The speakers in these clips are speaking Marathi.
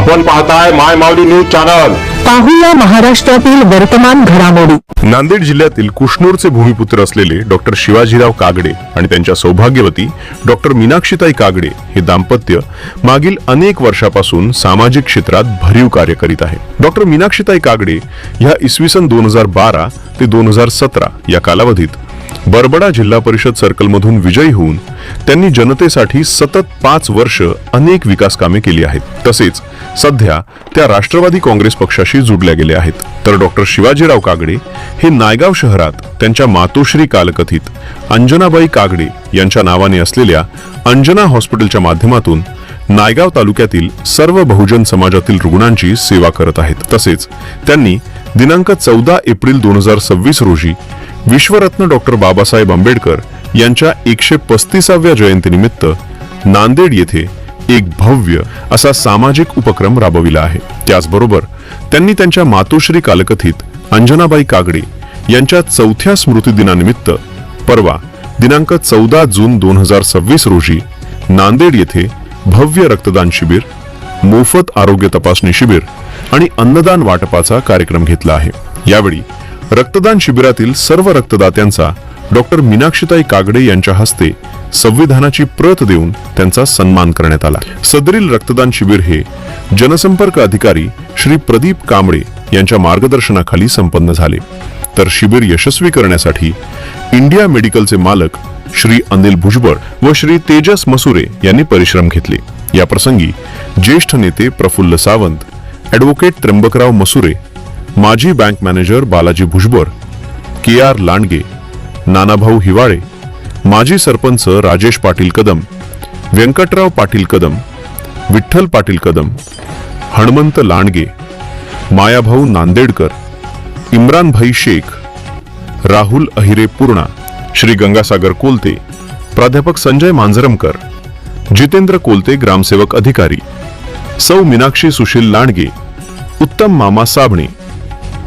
आपण पाहताय माय माऊली न्यूज चॅनल। पाहूया महाराष्ट्रातील वर्तमान घडामोडी। नांदेड जिल्ह्यातील कुशनूरचे भूमिपुत्र असलेले डॉक्टर शिवाजीराव कागडे आणि त्यांच्या सौभाग्यवती डॉक्टर मीनाक्षीताई कागडे हे दाम्पत्य मागील अनेक वर्षापासून सामाजिक क्षेत्रात भरीव कार्य करीत आहे। डॉक्टर मीनाक्षीताई कागडे ह्या इसवी सन 2012 ते 2017 या कालावधीत बरबडा जिल्हा परिषद सर्कल मधून विजयी होऊन त्यांनी जनतेसाठी सतत 5 वर्ष अनेक विकास कामे केली आहेत। तसेच सध्या त्या राष्ट्रवादी काँग्रेस पक्षाशी जोडल्या गेल्या आहेत। तर डॉक्टर शिवाजीराव कागडे हे नायगाव शहरात त्यांच्या मातोश्री कालकथित अंजनाबाई कागडे यांच्या नावाने असलेल्या अंजना हॉस्पिटलच्या माध्यमातून नायगाव तालुक्यातील सर्व बहुजन समाजातील रुग्णांची सेवा करत आहेत। तसेच त्यांनी दिनांक 14 एप्रिल 2026 रोजी विश्वरत्न डॉक्टर बाबासाहेब आंबेडकर यांच्या 135व्या जयंतीनिमित्त नांदेड येथे एक भव्य असा सामाजिक उपक्रम राबविला आहे। त्याचबरोबर त्यांनी त्यांच्या मातोश्री कालकथित अंजनाबाई कागडे यांच्या 4थ्या स्मृतिदिनानिमित्त परवा दिनांक 14 जून 2026 रोजी नांदेड येथे भव्य रक्तदान शिबिर, मोफत आरोग्य तपासणी शिबिर आणि अन्नदान वाटपाचा कार्यक्रम घेतला आहे। यावेळी रक्तदान शिबिरातील सर्व रक्तदात्यांचा डॉक्टर मीनाक्षीताई कागडे यांच्या हस्ते संविधानाची प्रत देऊन त्यांचा सन्मान करण्यात आला। सदरील रक्तदान शिबिर हे जनसंपर्क अधिकारी श्री प्रदीप कांबळे यांच्या मार्गदर्शनाखाली संपन्न झाले। तर शिबिर यशस्वी करण्यासाठी इंडिया मेडिकलचे मालक श्री अनिल भुजबळ व श्री तेजस मसुरे यांनी परिश्रम घेतले। या प्रसंगी ज्येष्ठ नेते प्रफुल्ल सावंत, ॲडव्होकेट त्र्यंबकराव मसुरे, माजी bank manager Balaji Bhujbal, KR Landge, Nanabhau Hiwale, माजी सरपंच राजेश पाटील कदम, व्यंकटराव पाटील कदम, विठ्ठल पाटील कदम, हनुमंत लांडगे, मायाभाऊ नांदेडकर, इम्रानभाई शेख, राहुल अहिरे पूर्णा, श्री गंगासागर कोलते, प्राध्यापक संजय मांजरमकर, जितेंद्र कोलते ग्रामसेवक अधिकारी, सौ मीनाक्षी सुशील लांडगे, उत्तम मामा साबणे,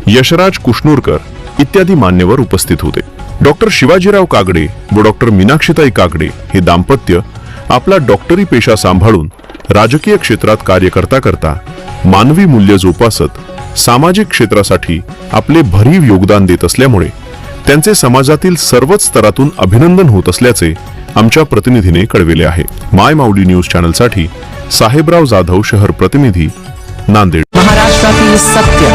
यशराज कुशनूरकर इत्यादी मान्यवर उपस्थित होते। डॉक्टर शिवाजीराव कागडे व डॉक्टर मीनाक्षीताई कागडे हे दाम्पत्य आपला डॉक्टरी पेशा सांभाळून राजकीय क्षेत्रात कार्य करता करता मानवी मूल्य जोपासत सामाजिक क्षेत्रासाठी आपले भरीव योगदान देत असल्यामुळे त्यांचे समाजातील सर्वच स्तरातून अभिनंदन होत असल्याचे आमच्या प्रतिनिधीने कळविले आहे। माय माऊली न्यूज चॅनलसाठी साहेबराव जाधव, शहर प्रतिनिधी, नांदेड। महाराष्ट्रातील सत्य,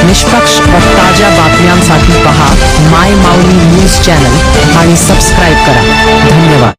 निष्पक्ष व ताज्या बातम्यांसाठी पहा माय माऊली न्यूज चॅनल आणि सबस्क्राइब करा। धन्यवाद।